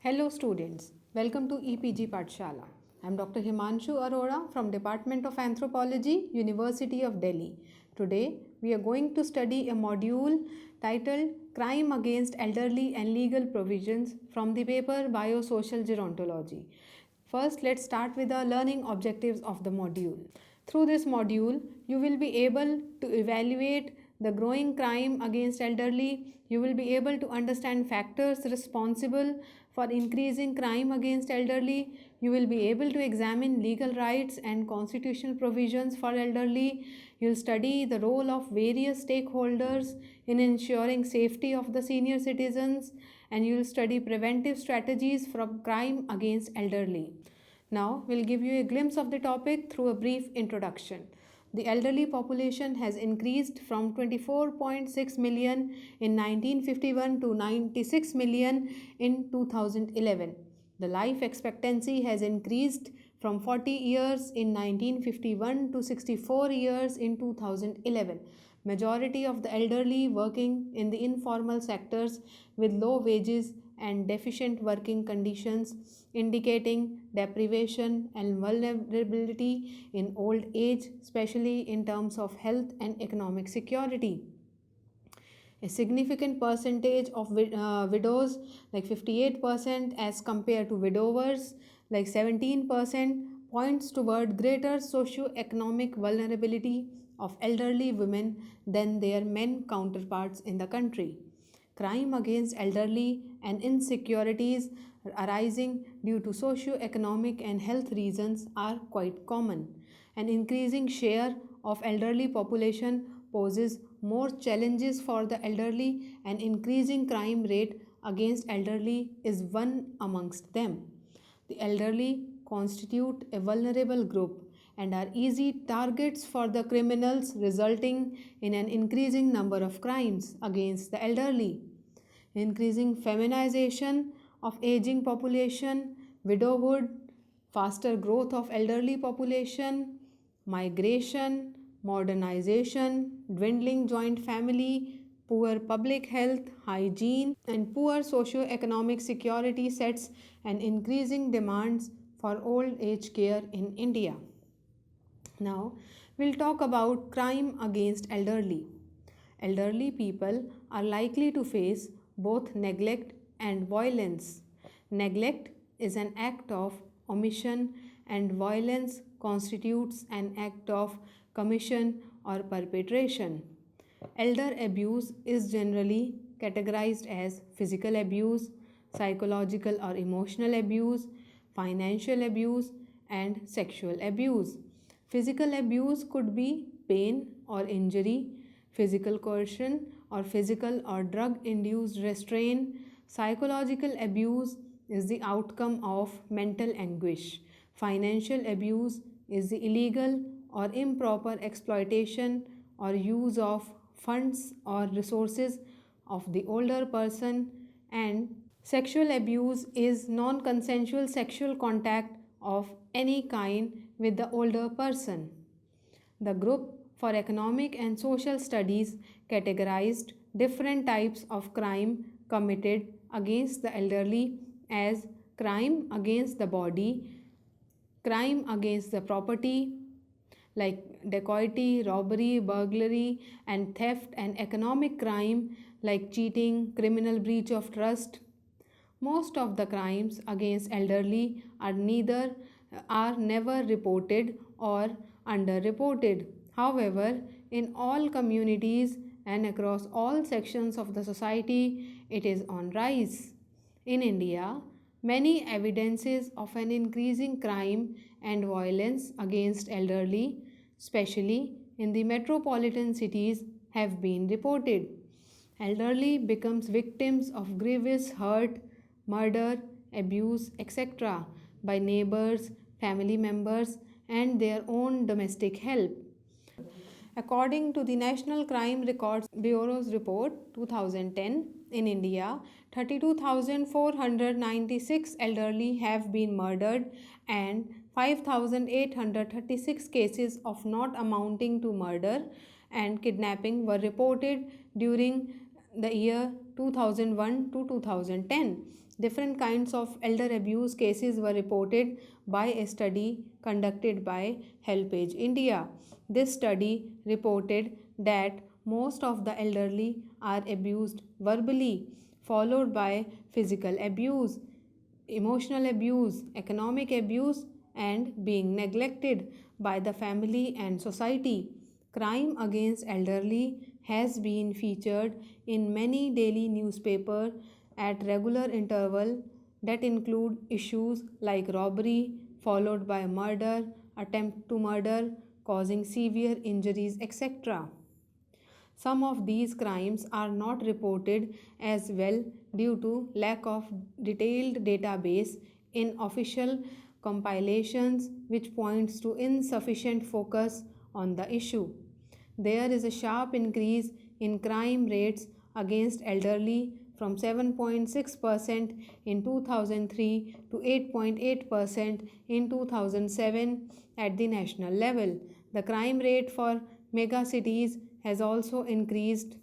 Hello students, welcome to EPG Pathshala. I am Dr. Himanshu Arora from Department of Anthropology, University of Delhi. Today we are going to study a module titled Crime Against Elderly and Legal Provisions from the paper Biosocial Gerontology. First, let's start with the learning objectives of the module. Through this module, you will be able to evaluate the growing crime against elderly. You will be able to understand factors responsible for increasing crime against elderly. You will be able to examine legal rights and constitutional provisions for elderly. You'll study the role of various stakeholders in ensuring safety of the senior citizens, and you'll study preventive strategies from crime against elderly. Now, we'll give you a glimpse of the topic through a brief introduction. The elderly population has increased from 24.6 million in 1951 to 96 million in 2011. The life expectancy has increased from 40 years in 1951 to 64 years in 2011. Majority of the elderly working in the informal sectors with low wages and deficient working conditions, indicating deprivation and vulnerability in old age, especially in terms of health and economic security. A significant percentage of widows, like 58%, as compared to widowers, like 17%, points toward greater socio-economic vulnerability of elderly women than their men counterparts in the country. Crime against elderly and insecurities arising due to socio-economic and health reasons are quite common. An increasing share of elderly population poses more challenges for the elderly, and increasing crime rate against elderly is one amongst them. The elderly constitute a vulnerable group and are easy targets for the criminals, resulting in an increasing number of crimes against the elderly. Increasing feminization of aging population, widowhood, faster growth of elderly population, migration, modernization, dwindling joint family, poor public health, hygiene, and poor socio-economic security sets an increasing demands for old age care in India. Now, we'll talk about crime against elderly. Elderly people are likely to face both neglect and violence. Neglect is an act of omission, and violence constitutes an act of commission or perpetration. Elder abuse is generally categorized as physical abuse, psychological or emotional abuse, financial abuse, and sexual abuse. Physical abuse could be pain or injury, physical coercion or physical or drug induced restraint. Psychological abuse is the outcome of mental anguish. Financial abuse is the illegal or improper exploitation or use of funds or resources of the older person, and sexual abuse is non consensual sexual contact of any kind with the older person. The group for Economic and Social Studies categorized different types of crime committed against the elderly as crime against the body, crime against the property, like dacoity, robbery, burglary, and theft, and economic crime like cheating, criminal breach of trust. Most of the crimes against elderly are never reported or underreported. However, in all communities and across all sections of the society, it is on rise. In India, many evidences of an increasing crime and violence against elderly, especially in the metropolitan cities, have been reported. Elderly becomes victims of grievous hurt, murder, abuse, etc. by neighbors, family members, and their own domestic help. According to the National Crime Records Bureau's report 2010, in India, 32,496 elderly have been murdered, and 5,836 cases of not amounting to murder and kidnapping were reported during the year 2001 to 2010. Different kinds of elder abuse cases were reported by a study conducted by HelpAge India. This study reported that most of the elderly are abused verbally, followed by physical abuse, emotional abuse, economic abuse, and being neglected by the family and society. Crime against elderly has been featured in many daily newspapers at regular interval that include issues like robbery followed by murder, attempt to murder, causing severe injuries, etc. Some of these crimes are not reported as well due to lack of detailed database in official compilations, which points to insufficient focus on the issue. There is a sharp increase in crime rates against elderly from 7.6% in 2003 to 8.8% in 2007 at the national level. The crime rate for mega cities has also increased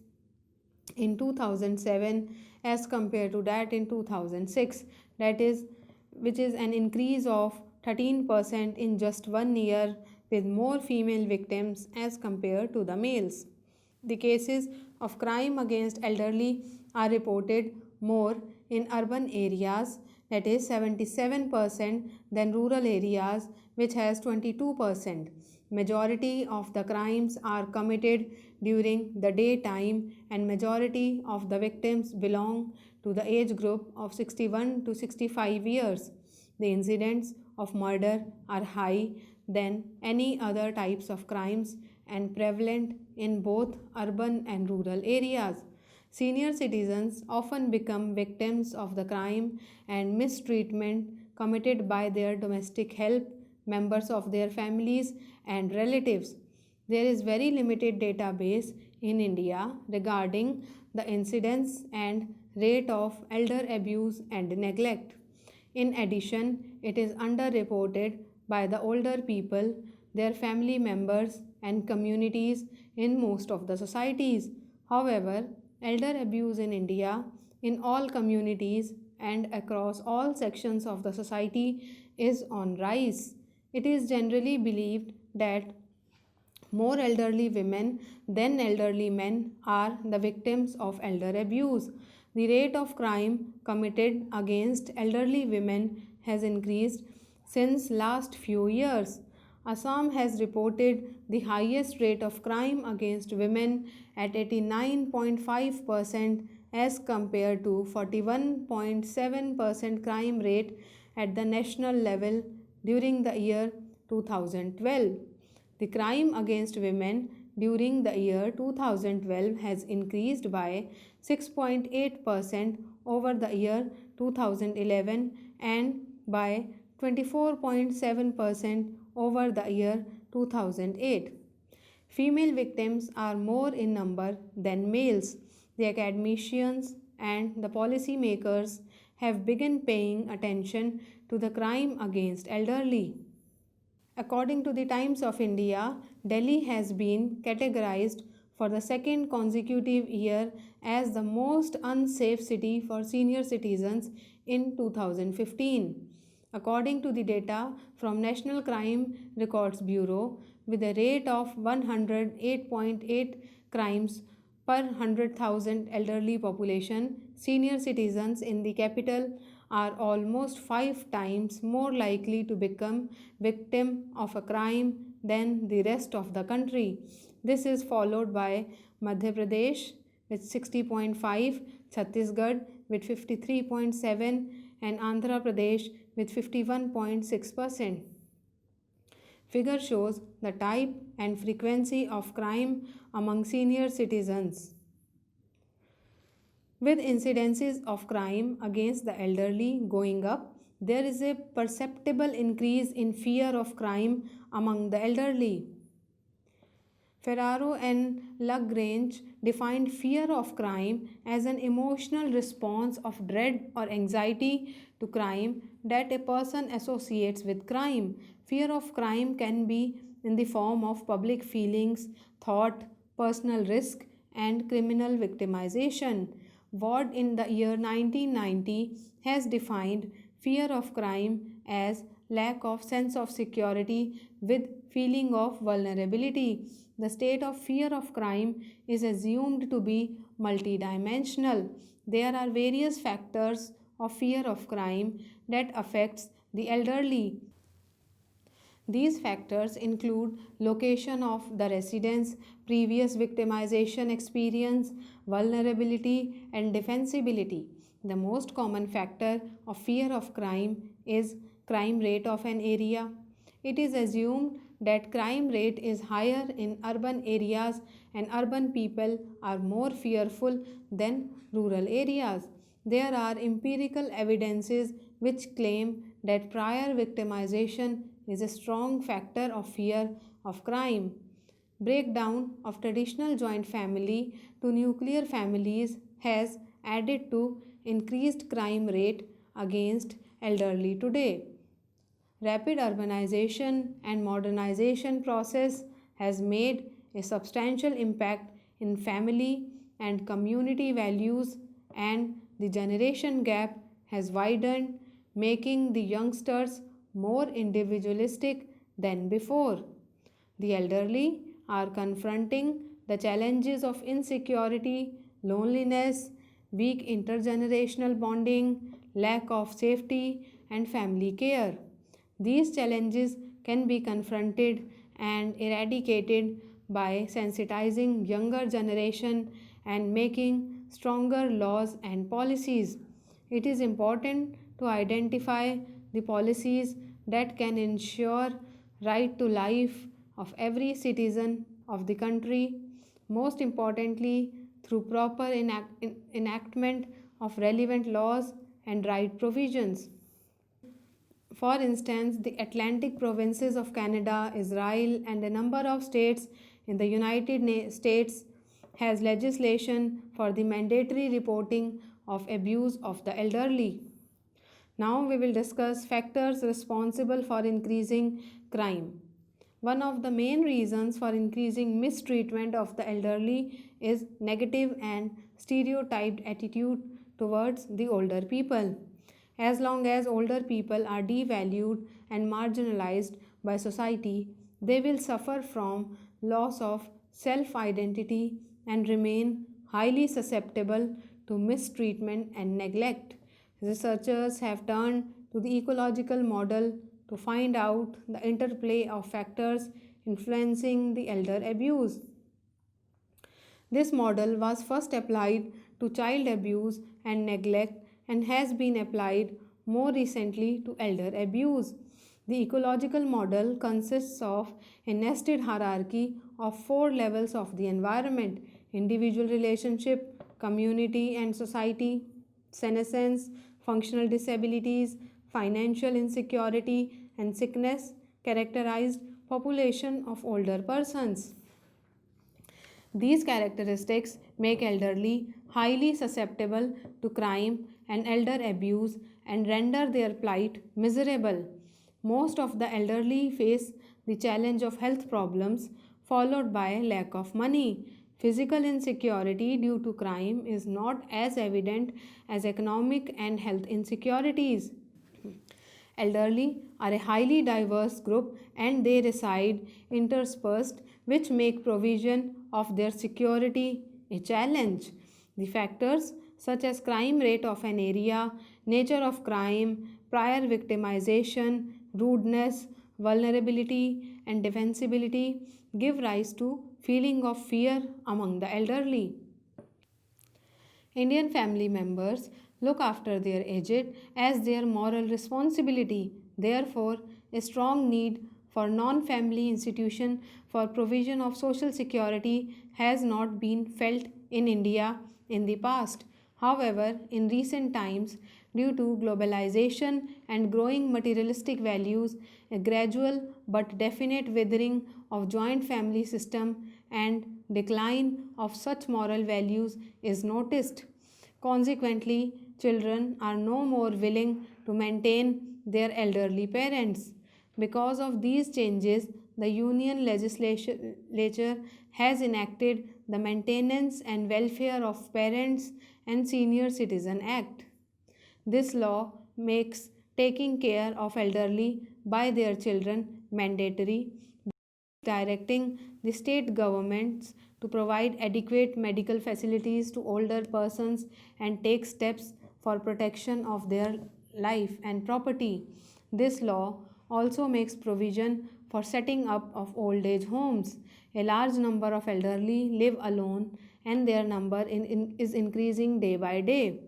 in 2007 as compared to that in 2006, that is, which is an increase of 13% in just 1 year, with more female victims as compared to the males. The cases of crime against elderly are reported more in urban areas, that is 77%, than rural areas, which has 22%. Majority of the crimes are committed during the daytime, and majority of the victims belong to the age group of 61 to 65 years. The incidents of murder are high than any other types of crimes and prevalent in both urban and rural areas. Senior citizens often become victims of the crime and mistreatment committed by their domestic help, members of their families, and relatives. There is very limited database in India regarding the incidence and rate of elder abuse and neglect. In addition, it is underreported by the older people, their family members, and communities in most of the societies. However, elder abuse in India, in all communities and across all sections of the society, is on rise. It is generally believed that more elderly women than elderly men are the victims of elder abuse. The rate of crime committed against elderly women has increased since last few years. Assam has reported the highest rate of crime against women at 89.5% as compared to 41.7% crime rate at the national level during the year 2012. The crime against women during the year 2012 has increased by 6.8% over the year 2011 and by 24.7% over the year 2008. Female victims are more in number than males. The academicians and the policy makers have begun paying attention to the crime against elderly. According to the Times of India, Delhi has been categorized for the second consecutive year as the most unsafe city for senior citizens in 2015. According to the data from National Crime Records Bureau, with a rate of 108.8 crimes per 100,000 elderly population, senior citizens in the capital are almost 5 times more likely to become victim of a crime than the rest of the country. This is followed by Madhya Pradesh with 60.5, Chhattisgarh with 53.7, and Andhra Pradesh with 51.6%. Figure shows the type and frequency of crime among senior citizens. With incidences of crime against the elderly going up, there is a perceptible increase in fear of crime among the elderly. Ferraro and Lagrange defined fear of crime as an emotional response of dread or anxiety to crime that a person associates with crime. Fear of crime can be in the form of public feelings, thought, personal risk, and criminal victimization. Ward in the year 1990 has defined fear of crime as lack of sense of security with feeling of vulnerability. The state of fear of crime is assumed to be multidimensional. There are various factors of fear of crime that affects the elderly. These factors include location of the residence, previous victimization experience, vulnerability, and defensibility. The most common factor of fear of crime is crime rate of an area. It is assumed that crime rate is higher in urban areas and urban people are more fearful than rural areas. There are empirical evidences which claim that prior victimization is a strong factor of fear of crime. Breakdown of traditional joint family to nuclear families has added to increased crime rate against elderly today. Rapid urbanization and modernization process has made a substantial impact in family and community values, and the generation gap has widened, making the youngsters more individualistic than before. The elderly are confronting the challenges of insecurity, loneliness, weak intergenerational bonding, lack of safety, and family care. These challenges can be confronted and eradicated by sensitizing younger generation and making stronger laws and policies. It is important to identify the policies that can ensure right to life of every citizen of the country, most importantly through proper enactment of relevant laws and right provisions. For instance, the Atlantic provinces of Canada, Israel, and a number of states in the United States has legislation for the mandatory reporting of abuse of the elderly. Now we will discuss factors responsible for increasing crime. One of the main reasons for increasing mistreatment of the elderly is negative and stereotyped attitude towards the older people. As long as older people are devalued and marginalized by society, they will suffer from loss of self identity and remain highly susceptible to mistreatment and neglect. Researchers have turned to the ecological model to find out the interplay of factors influencing the elder abuse. This model was first applied to child abuse and neglect and has been applied more recently to elder abuse. The ecological model consists of a nested hierarchy of four levels of the environment: individual relationship, community and society, senescence, functional disabilities, financial insecurity, and sickness characterized population of older persons. These characteristics make elderly highly susceptible to crime and elder abuse and render their plight miserable. Most of the elderly face the challenge of health problems followed by lack of money. Physical insecurity due to crime is not as evident as economic and health insecurities. Elderly are a highly diverse group and they reside interspersed, which make provision of their security a challenge. The factors such as crime rate of an area, nature of crime, prior victimization, rudeness, vulnerability, and defensibility give rise to feeling of fear among the elderly. Indian family members look after their aged as their moral responsibility. Therefore, a strong need for non-family institution for provision of social security has not been felt in India in the past. However, in recent times, due to globalization and growing materialistic values, a gradual but definite withering of joint family system and decline of such moral values is noticed. Consequently, children are no more willing to maintain their elderly parents. Because of these changes, the Union Legislature has enacted the Maintenance and Welfare of Parents and Senior Citizen Act. This law makes taking care of elderly by their children mandatory, directing the state governments to provide adequate medical facilities to older persons and take steps for protection of their life and property. This law also makes provision for setting up of old age homes. A large number of elderly live alone and their number is increasing day by day.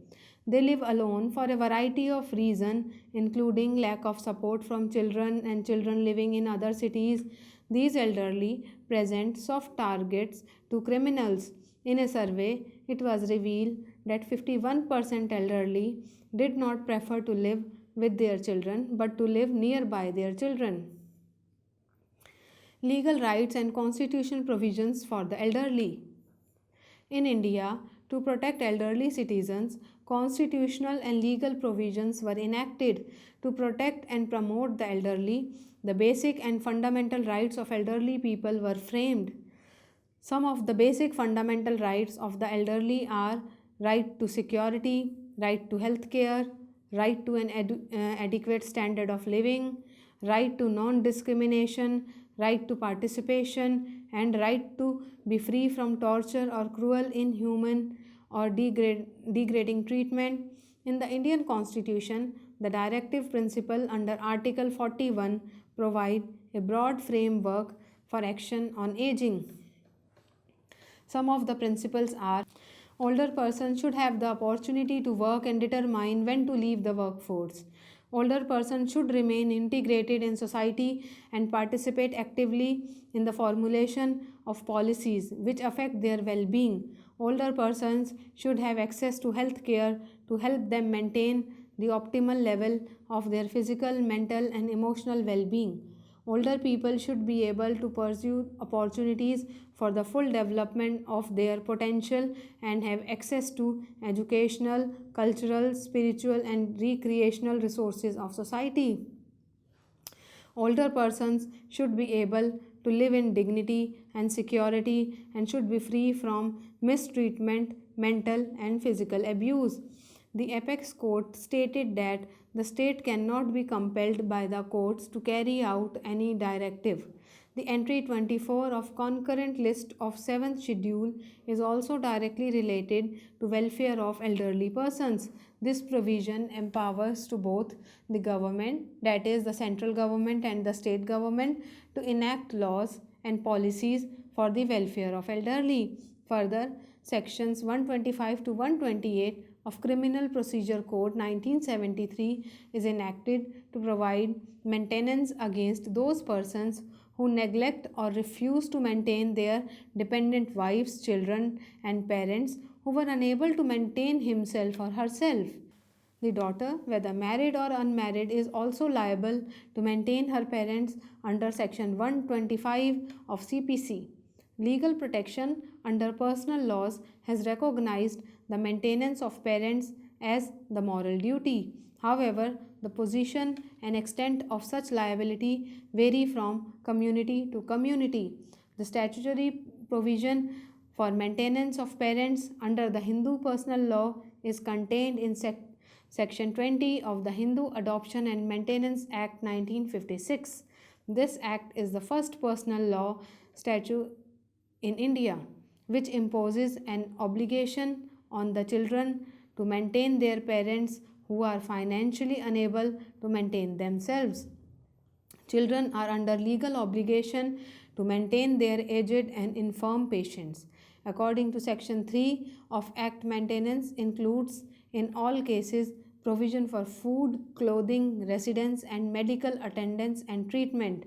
They live alone for a variety of reasons, including lack of support from children and children living in other cities. These elderly present soft targets to criminals. In a survey, it was revealed that 51% elderly did not prefer to live with their children but to live nearby their children. Legal rights and constitutional provisions for the elderly. In India, to protect elderly citizens, constitutional and legal provisions were enacted to protect and promote the elderly. The basic and fundamental rights of elderly people were framed. Some of the basic fundamental rights of the elderly are right to security, right to health care, right to an adequate standard of living, right to non discrimination, right to participation, and right to be free from torture or cruel, inhuman, or degrading treatment. In the Indian Constitution, the directive principle under Article 41 provide a broad framework for action on aging. Some of the principles are: older persons should have the opportunity to work and determine when to leave the workforce. Older persons should remain integrated in society and participate actively in the formulation of policies which affect their well being. Older persons should have access to health care to help them maintain the optimal level of their physical, mental, and emotional well being. Older people should be able to pursue opportunities for the full development of their potential and have access to educational, cultural, spiritual, and recreational resources of society. Older persons should be able to live in dignity and security and should be free from mistreatment, mental, and physical abuse. The Apex Court stated that the state cannot be compelled by the courts to carry out any directive. The entry 24 of concurrent list of 7th schedule is also directly related to welfare of elderly persons. This provision empowers to both the government, that is the central government and the state government, to enact laws and policies for the welfare of elderly. Further, sections 125 to 128 of Criminal Procedure Code 1973 is enacted to provide maintenance against those persons who neglect or refuse to maintain their dependent wives, children, and parents who were unable to maintain himself or herself. The daughter, whether married or unmarried, is also liable to maintain her parents under Section 125 of CPC. Legal protection under personal laws has recognized the maintenance of parents as the moral duty. However, the position and extent of such liability vary from community to community. The statutory provision for maintenance of parents under the Hindu personal law is contained in Section 20 of the Hindu Adoption and Maintenance Act 1956. This act is the first personal law statute in India which imposes an obligation on the children to maintain their parents who are financially unable to maintain themselves. Children are under legal obligation to maintain their aged and infirm patients. According to Section 3 of Act, maintenance includes in all cases provision for food, clothing, residence, and medical attendance and treatment.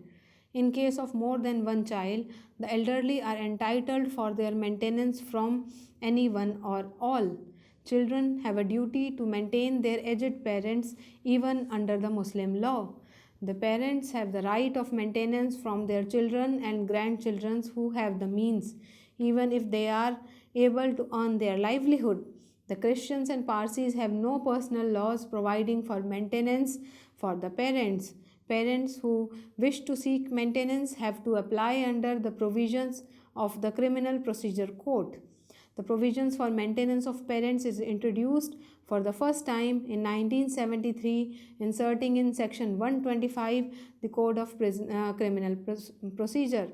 In case of more than one child, the elderly are entitled for their maintenance from anyone or all. Children have a duty to maintain their aged parents even under the Muslim law. The parents have the right of maintenance from their children and grandchildren who have the means, even if they are able to earn their livelihood. The Christians and Parsis have no personal laws providing for maintenance for the parents. Parents who wish to seek maintenance have to apply under the provisions of the Criminal Procedure Code. The provisions for maintenance of parents is introduced for the first time in 1973, inserting in section 125 the Code of Criminal Procedure.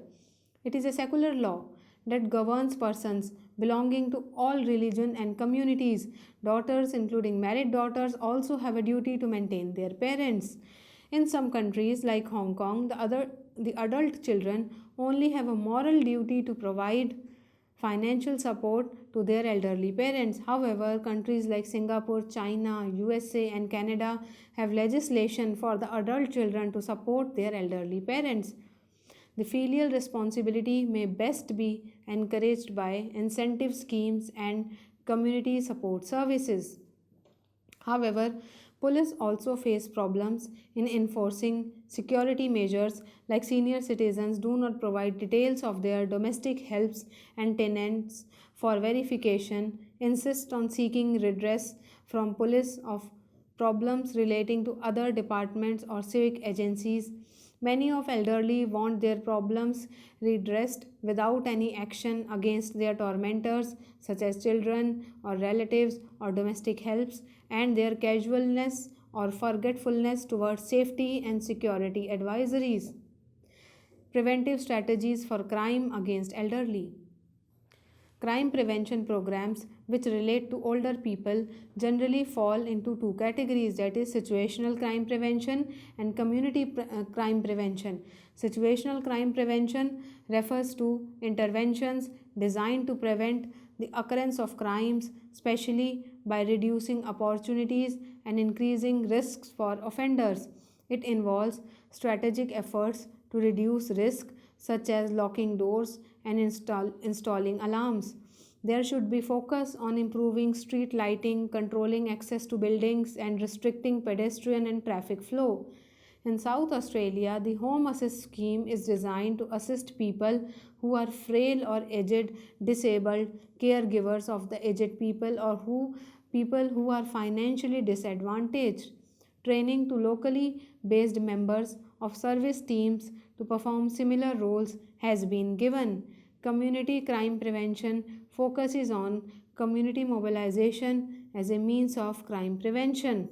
It is a secular law that governs persons belonging to all religion and communities. Daughters, including married daughters, also have a duty to maintain their parents. In some countries like Hong Kong, the adult children only have a moral duty to provide financial support to their elderly parents. However, countries like Singapore, China, USA, and Canada have legislation for the adult children to support their elderly parents. The filial responsibility may best be encouraged by incentive schemes and community support services. However, police also face problems in enforcing security measures, like senior citizens do not provide details of their domestic helps and tenants for verification, insist on seeking redress from police of problems relating to other departments or civic agencies. Many of elderly want their problems redressed without any action against their tormentors, such as children or relatives or domestic helps, and their casualness or forgetfulness towards safety and security advisories. Preventive strategies for crime against elderly. Crime prevention programs which relate to older people generally fall into two categories, that is, situational crime prevention and community crime prevention. Situational crime prevention refers to interventions designed to prevent the occurrence of crimes, especially by reducing opportunities and increasing risks for offenders. It involves strategic efforts to reduce risk, such as locking doors and installing alarms. There should be focus on improving street lighting, controlling access to buildings, and restricting pedestrian and traffic flow. In South Australia, the Home Assist scheme is designed to assist people who are frail or aged, disabled, caregivers of the aged people, or people who are financially disadvantaged. Training to locally based members of service teams to perform similar roles has been given. Community crime prevention focuses on community mobilization as a means of crime prevention.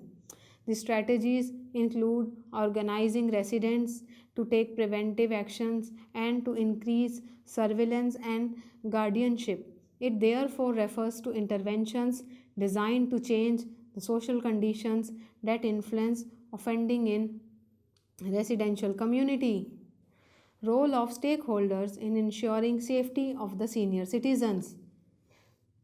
The strategies include organizing residents to take preventive actions and to increase surveillance and guardianship. It therefore refers to interventions designed to change the social conditions that influence offending in residential community. Role of stakeholders in ensuring safety of the senior citizens.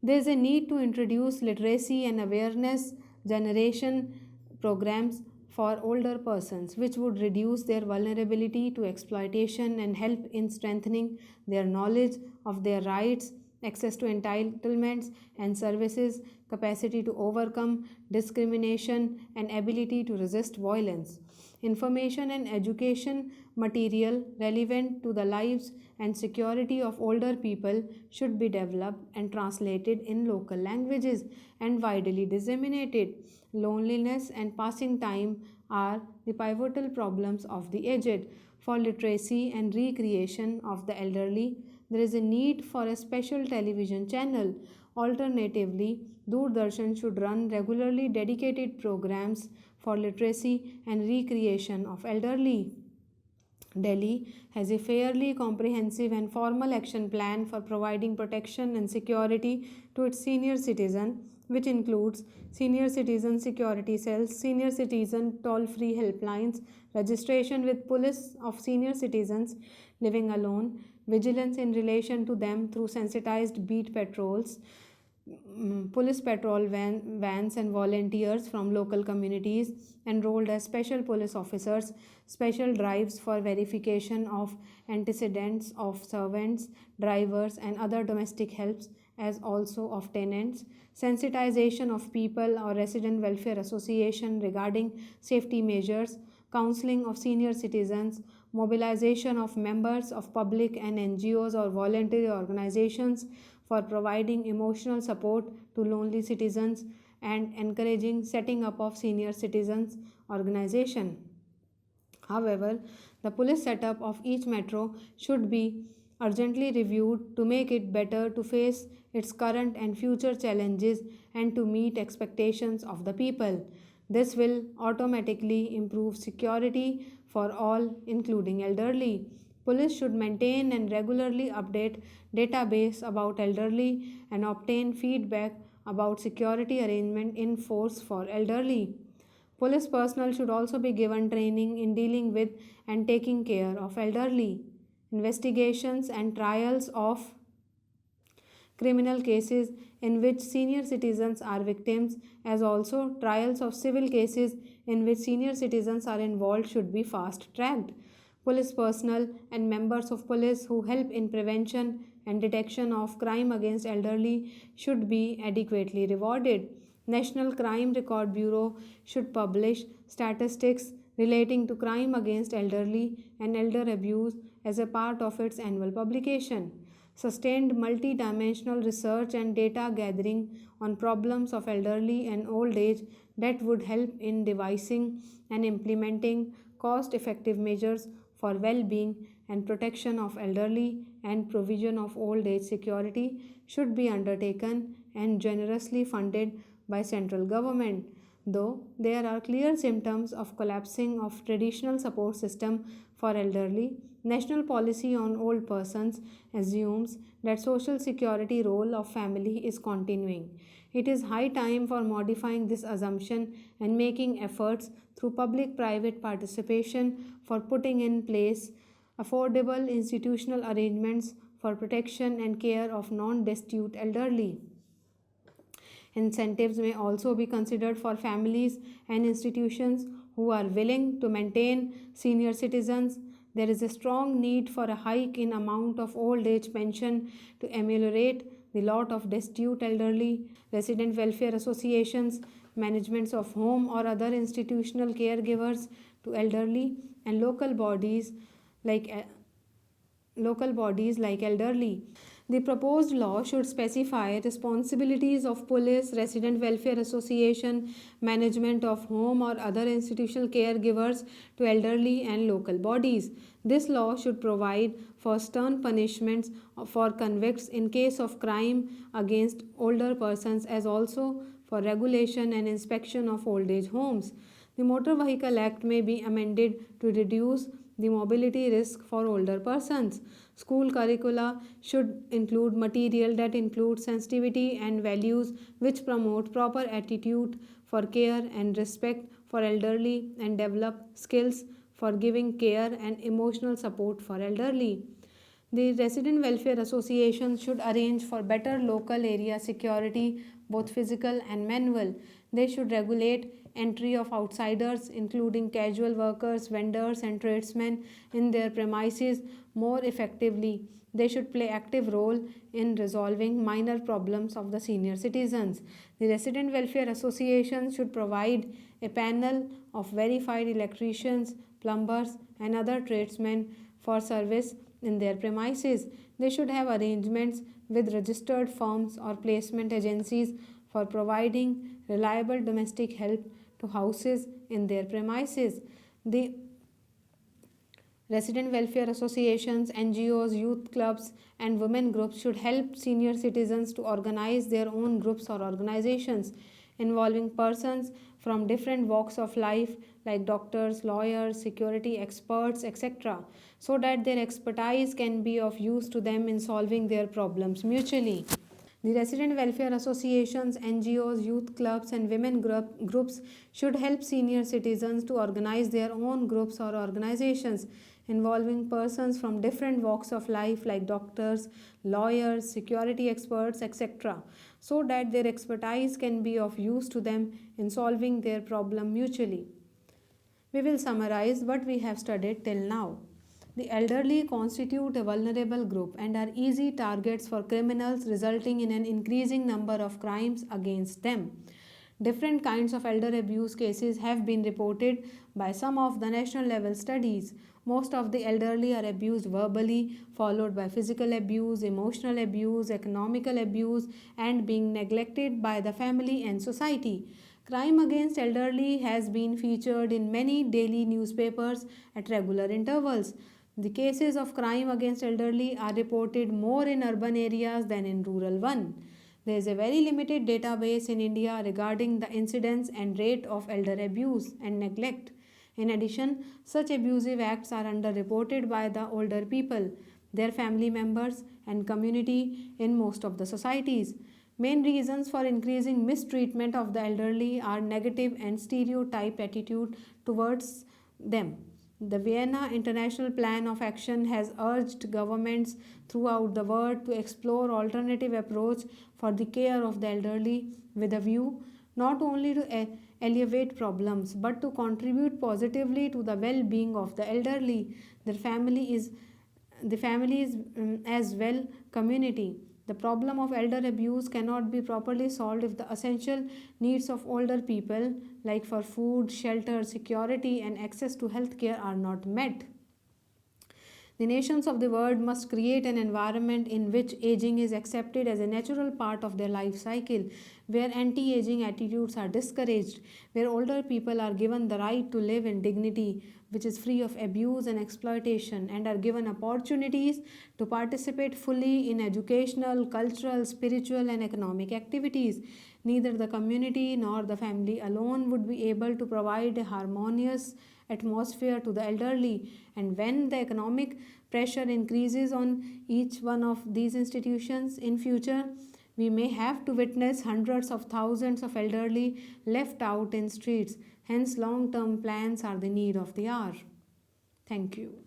There is a need to introduce literacy and awareness generation programs for older persons, which would reduce their vulnerability to exploitation and help in strengthening their knowledge of their rights, access to entitlements and services, capacity to overcome discrimination, and ability to resist violence. Information and education material relevant to the lives and security of older people should be developed and translated in local languages and widely disseminated. Loneliness and passing time are the pivotal problems of the aged. For literacy and recreation of the elderly, there is a need for a special television channel. Alternatively, Doordarshan should run regularly dedicated programs for literacy and recreation of elderly. Delhi has a fairly comprehensive and formal action plan for providing protection and security to its senior citizens, which includes senior citizen security cells, senior citizen toll-free helplines, registration with police of senior citizens living alone, vigilance in relation to them through sensitized beat patrols, police patrol vans and volunteers from local communities enrolled as special police officers, special drives for verification of antecedents of servants, drivers, and other domestic helps, as also of tenants, sensitization of people or resident welfare association regarding safety measures, counseling of senior citizens, mobilization of members of public and NGOs or voluntary organizations for providing emotional support to lonely citizens, and encouraging setting up of senior citizens organization. However, the police setup of each metro should be urgently reviewed to make it better to face its current and future challenges and to meet expectations of the people. This will automatically improve security for all, including elderly. Police should maintain and regularly update database about elderly and obtain feedback about security arrangement in force for elderly. Police personnel should also be given training in dealing with and taking care of elderly. Investigations and trials of criminal cases in which senior citizens are victims, as also trials of civil cases in which senior citizens are involved, should be fast tracked. Police personnel and members of police who help in prevention and detection of crime against elderly should be adequately rewarded. National Crime Record Bureau should publish statistics relating to crime against elderly and elder abuse as a part of its annual publication. Sustained multi-dimensional research and data gathering on problems of elderly and old age that would help in devising and implementing cost-effective measures for well-being and protection of elderly and provision of old age security should be undertaken and generously funded by central government. Though there are clear symptoms of collapsing of traditional support system for elderly, national policy on old persons assumes that social security role of family is continuing. It is high time for modifying this assumption and making efforts through public private participation for putting in place affordable institutional arrangements for protection and care of non destitute elderly. Incentives may also be considered for families and institutions who are willing to maintain senior citizens. There is a strong need for a hike in amount of old age pension to ameliorate the lot of destitute elderly. Resident welfare associations, managements of home or other institutional caregivers to elderly, and like local bodies like elderly. The proposed law should specify responsibilities of police, resident welfare association, management of home or other institutional caregivers to elderly and local bodies. This law should provide for stern punishments for convicts in case of crime against older persons, as also for regulation and inspection of old age homes. The Motor Vehicle Act may be amended to reduce the mobility risk for older persons. School curricula should include material that includes sensitivity and values which promote proper attitude for care and respect for elderly and develop skills for giving care and emotional support for elderly. The resident welfare association should arrange for better local area security, both physical and manual. They should regulate entry of outsiders, including casual workers, vendors, and tradesmen, in their premises more effectively. They should play active role in resolving minor problems of the senior citizens. The resident welfare association should provide a panel of verified electricians, plumbers, and other tradesmen for service in their premises. They should have arrangements with registered firms or placement agencies for providing reliable domestic help to houses in their premises. The resident welfare associations, NGOs, youth clubs, and women groups should help senior citizens to organize their own groups or organizations involving persons from different walks of life like doctors, lawyers, security experts, etc., so that their expertise can be of use to them in solving their problems mutually. The resident welfare associations, NGOs, youth clubs, and women groups should help senior citizens to organize their own groups or organizations involving persons from different walks of life like doctors, lawyers, security experts, etc., so that their expertise can be of use to them in solving their problem mutually. We will summarize what we have studied till now. The elderly constitute a vulnerable group and are easy targets for criminals, resulting in an increasing number of crimes against them. Different kinds of elder abuse cases have been reported by some of the national level studies. Most of the elderly are abused verbally, followed by physical abuse, emotional abuse, economical abuse, and being neglected by the family and society. Crime against elderly has been featured in many daily newspapers at regular intervals. The cases of crime against elderly are reported more in urban areas than in rural one. There is a very limited database in India regarding the incidence and rate of elder abuse and neglect. In addition, such abusive acts are underreported by the older people, their family members, and community in most of the societies. Main reasons for increasing mistreatment of the elderly are negative and stereotyped attitude towards them. The Vienna International Plan of Action has urged governments throughout the world to explore alternative approach for the care of the elderly with a view not only to alleviate problems but to contribute positively to the well-being of the elderly, their families as well community. The problem of elder abuse cannot be properly solved if the essential needs of older people like for food, shelter, security and access to health care are not met. The nations of the world must create an environment in which aging is accepted as a natural part of their life cycle, where anti aging attitudes are discouraged, where older people are given the right to live in dignity, which is free of abuse and exploitation, and are given opportunities to participate fully in educational, cultural, spiritual, and economic activities. Neither the community nor the family alone would be able to provide a harmonious atmosphere to the elderly, and when the economic pressure increases on each one of these institutions in future, we may have to witness hundreds of thousands of elderly left out in streets. Hence long term plans are the need of the hour. Thank you.